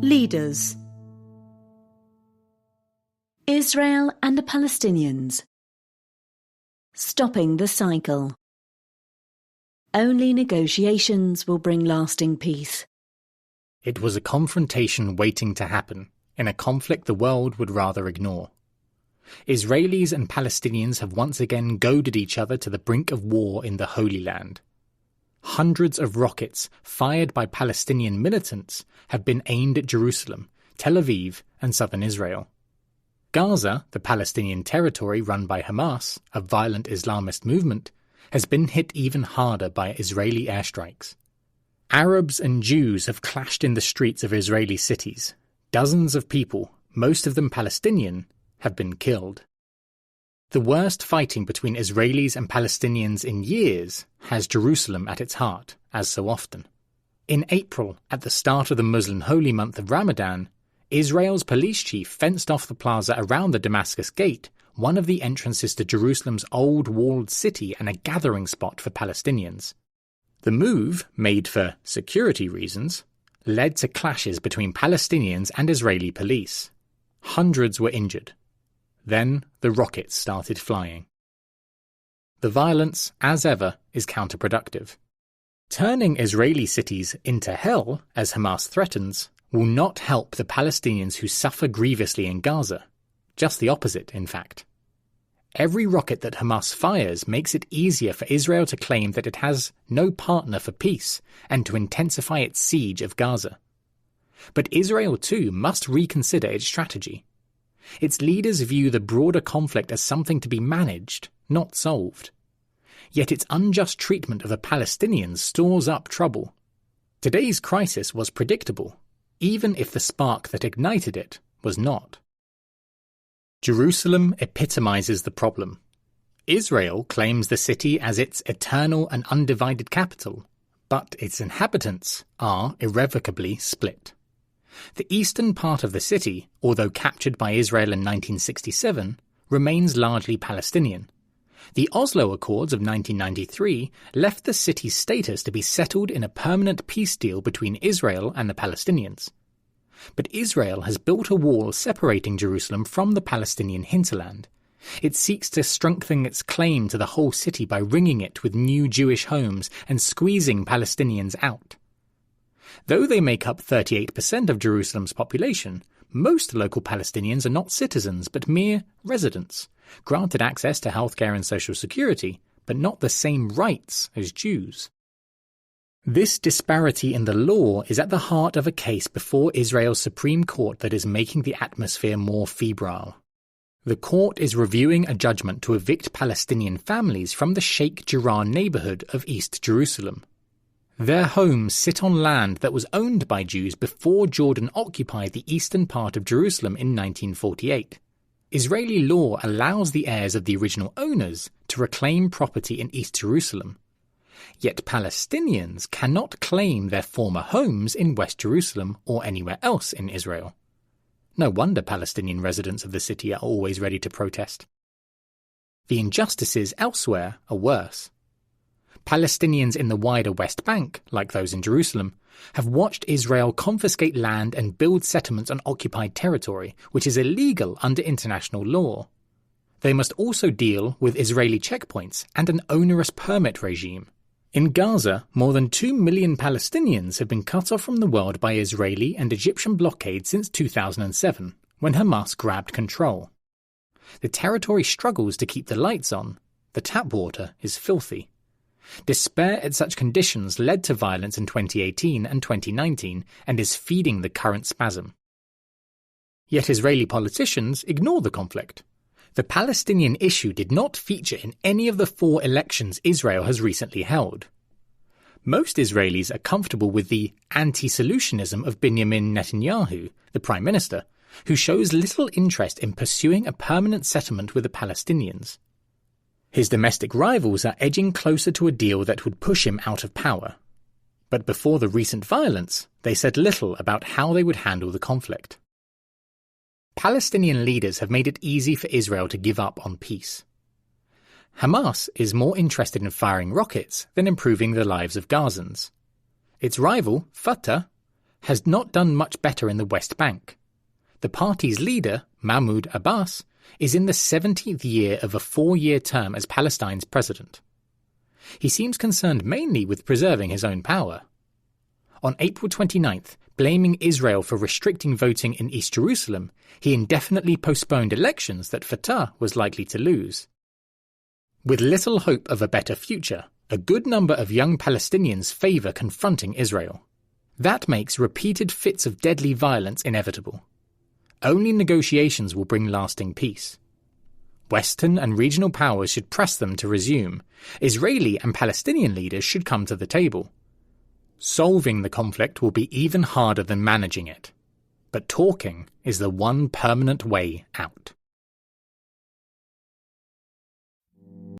Leaders. Israel and the Palestinians. Stopping the cycle. Only negotiations will bring lasting peace. It was a confrontation waiting to happen, in a conflict the world would rather ignore. Israelis and Palestinians have once again goaded each other to the brink of war in the Holy Land. Hundreds of rockets, fired by Palestinian militants, have been aimed at Jerusalem, Tel Aviv, and southern Israel. Gaza, the Palestinian territory run by Hamas, a violent Islamist movement, has been hit even harder by Israeli airstrikes. Arabs and Jews have clashed in the streets of Israeli cities. Dozens of people, most of them Palestinian, have been killed. The worst fighting between Israelis and Palestinians in years has Jerusalem at its heart, as so often. In April, at the start of the Muslim holy month of Ramadan, Israel's police chief fenced off the plaza around the Damascus Gate, one of the entrances to Jerusalem's old walled city and a gathering spot for Palestinians. The move, made for security reasons, led to clashes between Palestinians and Israeli police. Hundreds were injured. Then the rockets started flying. The violence, as ever, is counterproductive. Turning Israeli cities into hell, as Hamas threatens, will not help the Palestinians who suffer grievously in Gaza. Just the opposite, in fact. Every rocket that Hamas fires makes it easier for Israel to claim that it has no partner for peace and to intensify its siege of Gaza. But Israel too must reconsider its strategy. Its leaders view the broader conflict as something to be managed, not solved. Yet its unjust treatment of the Palestinians stores up trouble. Today's crisis was predictable, even if the spark that ignited it was not. Jerusalem epitomizes the problem. Israel claims the city as its eternal and undivided capital, but its inhabitants are irrevocably split. The eastern part of the city, although captured by Israel in 1967, remains largely Palestinian. The Oslo Accords of 1993 left the city's status to be settled in a permanent peace deal between Israel and the Palestinians. But Israel has built a wall separating Jerusalem from the Palestinian hinterland. It seeks to strengthen its claim to the whole city by ringing it with new Jewish homes and squeezing Palestinians out. Though they make up 38% of Jerusalem's population, most local Palestinians are not citizens but mere residents, granted access to healthcare and social security, but not the same rights as Jews. This disparity in the law is at the heart of a case before Israel's Supreme Court that is making the atmosphere more febrile. The court is reviewing a judgment to evict Palestinian families from the Sheikh Jarrah neighborhood of East Jerusalem. Their homes sit on land that was owned by Jews before Jordan occupied the eastern part of Jerusalem in 1948. Israeli law allows the heirs of the original owners to reclaim property in East Jerusalem. Yet Palestinians cannot claim their former homes in West Jerusalem or anywhere else in Israel. No wonder Palestinian residents of the city are always ready to protest. The injustices elsewhere are worse. Palestinians in the wider West Bank, like those in Jerusalem, have watched Israel confiscate land and build settlements on occupied territory, which is illegal under international law. They must also deal with Israeli checkpoints and an onerous permit regime. In Gaza, more than 2 million Palestinians have been cut off from the world by Israeli and Egyptian blockade since 2007, when Hamas grabbed control. The territory struggles to keep the lights on. The tap water is filthy. Despair at such conditions led to violence in 2018 and 2019 and is feeding the current spasm. Yet Israeli politicians ignore the conflict. The Palestinian issue did not feature in any of the 4 elections Israel has recently held. Most Israelis are comfortable with the anti-solutionism of Benjamin Netanyahu, the Prime Minister, who shows little interest in pursuing a permanent settlement with the Palestinians. His domestic rivals are edging closer to a deal that would push him out of power. But before the recent violence, they said little about how they would handle the conflict. Palestinian leaders have made it easy for Israel to give up on peace. Hamas is more interested in firing rockets than improving the lives of Gazans. Its rival, Fatah, has not done much better in the West Bank. The party's leader, Mahmoud Abbas, is in the 70th year of a 4-year term as Palestine's president. He seems concerned mainly with preserving his own power. On April 29th, blaming Israel for restricting voting in East Jerusalem, he indefinitely postponed elections that Fatah was likely to lose. With little hope of a better future, a good number of young Palestinians favour confronting Israel. That makes repeated fits of deadly violence inevitable. Only negotiations will bring lasting peace. Western and regional powers should press them to resume. Israeli and Palestinian leaders should come to the table. Solving the conflict will be even harder than managing it. But talking is the one permanent way out.